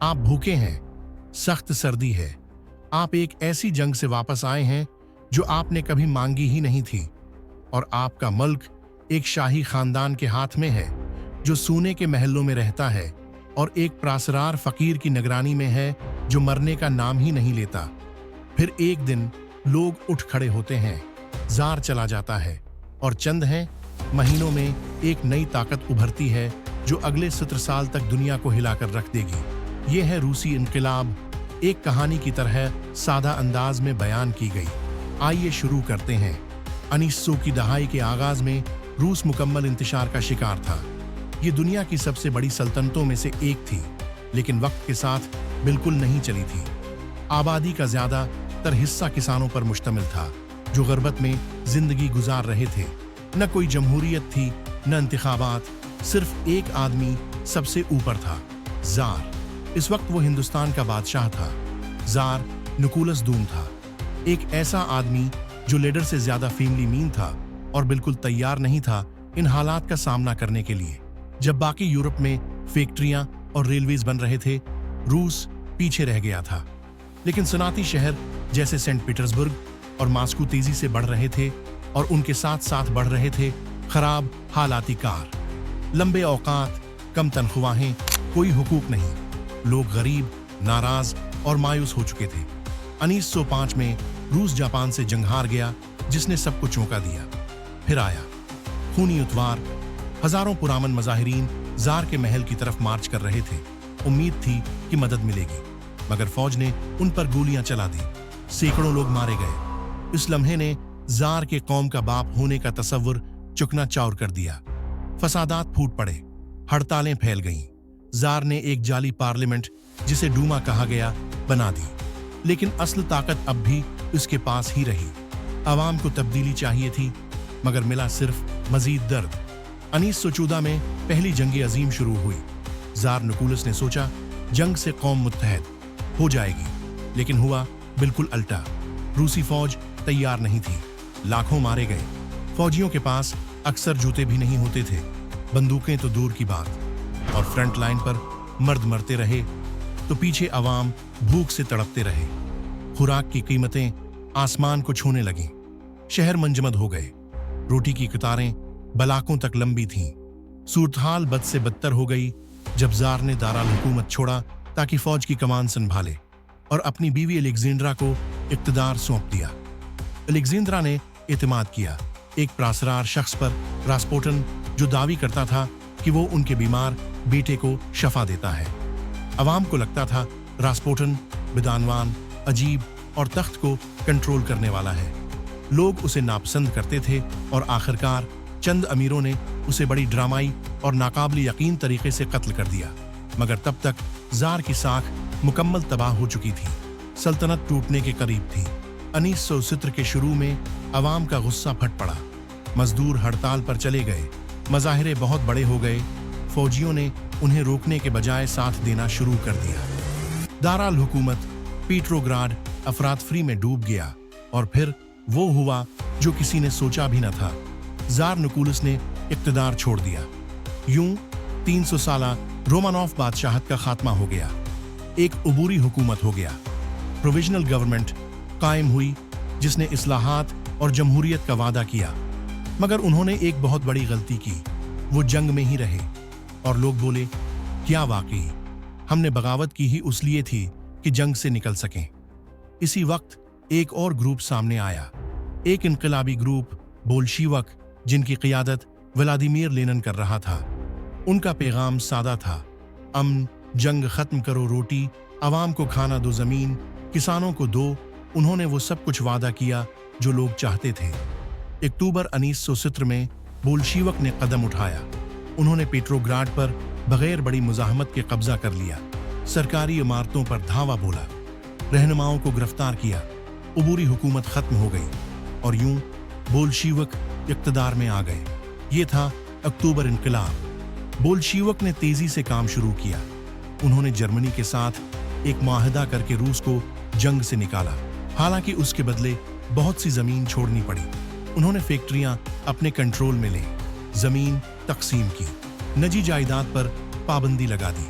आप भूखे हैं, सख्त सर्दी है। आप एक ऐसी जंग से वापस आए हैं जो आपने कभी मांगी ही नहीं थी, और आपका मुल्क एक शाही खानदान के हाथ में है जो सोने के महलों में रहता है और एक प्रासरार फकीर की निगरानी में है जो मरने का नाम ही नहीं लेता। फिर एक दिन लोग उठ खड़े होते हैं, जार चला जाता है और चंद हैं महीनों में एक नई ताकत उभरती है जो अगले 70 साल तक दुनिया को हिलाकर रख देगी। ये है रूसी इनकलाब, एक कहानी की तरह सादा अंदाज में बयान की गई। आइए शुरू करते हैं। 1900 की दहाई के आगाज में रूस मुकम्मल इंतशार का शिकार था। ये दुनिया की सबसे बड़ी सल्तनतों में से एक थी, लेकिन वक्त के साथ बिल्कुल नहीं चली थी। आबादी का ज्यादातर हिस्सा किसानों पर मुश्तमिल था जो गुर्बत में जिंदगी गुजार रहे थे। न कोई जमहूरियत थी, न इंतखाबात, सिर्फ एक आदमी सबसे ऊपर था, जार। इस वक्त वो हिंदुस्तान का बादशाह था। जार निकोलस दूम था, एक ऐसा आदमी जो लीडर से ज्यादा फैमिली मीन था और बिल्कुल तैयार नहीं था इन हालात का सामना करने के लिए। जब बाकी यूरोप में फैक्ट्रियां और रेलवेज बन रहे थे, रूस पीछे रह गया था। लेकिन सनाती शहर जैसे सेंट पीटर्सबर्ग और मास्को तेजी से बढ़ रहे थे और उनके साथ साथ बढ़ रहे थे खराब हालाती कार, लंबे औकात, कम तनख्वाहें, कोई हुकूक नहीं। लोग गरीब, नाराज और मायूस हो चुके थे। 1905 में रूस जापान से जंग हार गया, जिसने सबको चौंका दिया। फिर आया खूनी उतवार। हजारों पुरामन मुजाहिरीन जार के महल की तरफ मार्च कर रहे थे। उम्मीद थी कि मदद मिलेगी, मगर फौज ने उन पर गोलियां चला दी। सैकड़ों लोग मारे गए। इस लम्हे ने जार के कौम का बाप होने का तसव्वुर चुकना-चौर कर दिया। फसादात फूट पड़े, हड़तालें फैल गईं। जार ने एक जाली पार्लियामेंट, जिसे डूमा कहा गया, बना दी। लेकिन असल ताकत अब भी उसके पास ही रही। आवाम को तब्दीली चाहिए थी, मगर मिला सिर्फ मजीद दर्द। 1914 में पहली जंग अजीम शुरू हुई। जार निकोलस ने सोचा जंग से कौम मुत्तहद हो जाएगी, लेकिन हुआ बिल्कुल उल्टा। रूसी फौज तैयार नहीं थी, लाखों मारे गए। फौजियों के पास अक्सर जूते भी नहीं होते थे, बंदूकें तो दूर की बात। और फ्रंट लाइन पर मर्द मरते रहे तो पीछे अवाम भूख से तड़पते रहे। खुराक की कीमतें आसमान को छूने लगीं। शहर मंजमद हो गए। रोटी की कतारें बलाकों तक लंबी थीं। सूरत-हाल बद से बदतर हो गई जब जार ने दारुल हुकूमत छोड़ा ताकि फौज की कमान संभाले और अपनी बीवी अलेक्जेंड्रा को इक्तदार सौंप दिया। अलेक्जेंड्रा ने एतमाद किया एक प्रासरार शख्स पर, रास्पुटिन, जो दावी करता था कि वो उनके बीमार बेटे को शफा देता है। अवाम को लगता था रास्पुटिन विद्वान, अजीब और तख्त को कंट्रोल करने वाला है। लोग उसे नापसंद करते थे और आखिरकार चंद अमीरों ने उसे बड़ी ड्रामाई और नाकाबिल यकीन तरीके से कत्ल कर दिया। मगर तब तक जार की साख मुकम्मल तबाह हो चुकी थी। सल्तनत टूटने के करीब थी। 1917 के शुरू में अवाम का गुस्सा फट पड़ा। मजदूर हड़ताल पर चले गए। मजाहिरे बहुत बड़े हो गए। फौजियों ने उन्हें रोकने के बजाय साथ देना शुरू कर दिया। दारुल हुकूमत पीट्रोग्राड अफरातफरी में डूब गया और फिर वो हुआ जो किसी ने सोचा भी न था। जार निकोलस ने इक्तदार छोड़ दिया। यूं 300 साला रोमानॉफ बादशाहत का खात्मा हो गया। एक उबूरी हुकूमत हो गया। प्रोविजनल गवर्नमेंट कायम हुई जिसने इस्लाहात और जमहूरियत का वादा किया। मगर उन्होंने एक बहुत बड़ी गलती की, वो जंग में ही रहे। और लोग बोले, क्या वाकई हमने बगावत की ही उसलिए थी कि जंग से निकल सकें। इसी वक्त एक और ग्रुप सामने आया, एक इनकलाबी ग्रुप, बोल्शीवक, जिनकी क़ियादत व्लादिमीर लेनिन कर रहा था। उनका पैगाम सादा था, अमन, जंग खत्म करो, रोटी, अवाम को खाना दो, जमीन किसानों को दो। उन्होंने वो सब कुछ वादा किया जो लोग चाहते थे। अक्टूबर 1917 में बोल्शीवक ने कदम उठाया। उन्होंने पेट्रोग्राड पर बगैर बड़ी मुजाहमत के कब्जा कर लिया। सरकारी इमारतों पर धावा बोला, रहनुमाओं को गिरफ्तार किया। उबूरी हुकूमत खत्म हो गई और यूं बोल्शीवक इक्तदार में आ गए। ये था अक्टूबर इनकलाब। बोल्शीवक ने तेजी से काम शुरू किया। उन्होंने जर्मनी के साथ एक मुआहदा करके रूस को जंग से निकाला। हालांकि उसके बदले बहुत सी जमीन छोड़नी पड़ी। उन्होंने फैक्ट्रियां अपने कंट्रोल में ले, जमीन तकसीम की, निजी जायदाद पर पाबंदी लगा दी।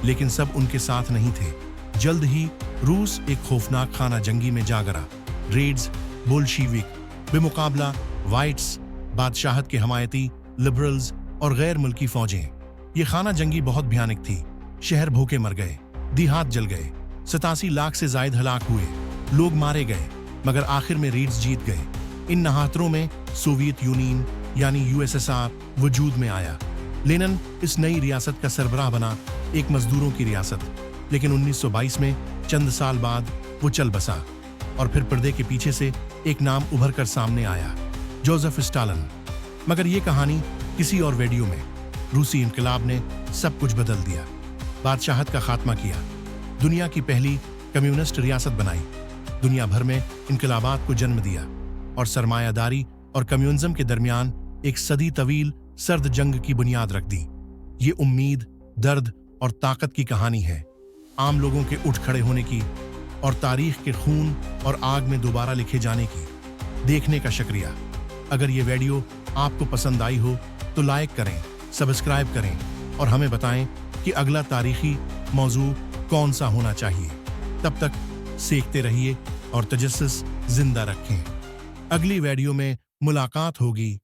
लेकिन सब उनके साथ नहीं थे। जल्द ही रूस एक खौफनाक खाना जंगी में जा गिरा। रेड्स, बोल्शीविक, बेमुकाबला वाइट्स, बादशाहत के हमायती, लिबरल्स और गैर मुल्की फौजें। ये खाना जंगी बहुत भयानक थी। शहर भूखे मर गए, देहात जल गए, 87 लाख से जायद हलाक हुए, लोग मारे गए, मगर आखिर में रीड्स जीत गए। इन नहातरों में सोवियत यूनियन यानी यूएसएसआर वजूद में आया। लेनिन इस नई रियासत का सरबराह बना, एक मजदूरों की रियासत। लेकिन 1922 में चंद साल बाद वो चल बसा और फिर पर्दे के पीछे से एक नाम उभर कर सामने आया, जोसेफ स्टालिन। मगर ये कहानी किसी और वीडियो में। रूसी इनकलाब ने सब कुछ बदल दिया, बादशाहत का खात्मा किया, दुनिया की पहली कम्युनिस्ट रियासत बनाई, दुनिया भर में इनकलाबात को जन्म दिया और सरमायादारी और कम्युनिज्म के दरमियान एक सदी तवील सर्द जंग की बुनियाद रख दी। ये उम्मीद, दर्द और ताकत की कहानी है, आम लोगों के उठ खड़े होने की और तारीख के खून और आग में दोबारा लिखे जाने की। देखने का शुक्रिया। अगर ये वीडियो आपको पसंद आई हो तो लाइक करें, सब्सक्राइब करें और हमें बताएं कि अगला तारीखी मौजू कौन सा होना चाहिए। तब तक सीखते रहिए और तजस्सुस जिंदा रखें। अगली वीडियो में मुलाकात होगी।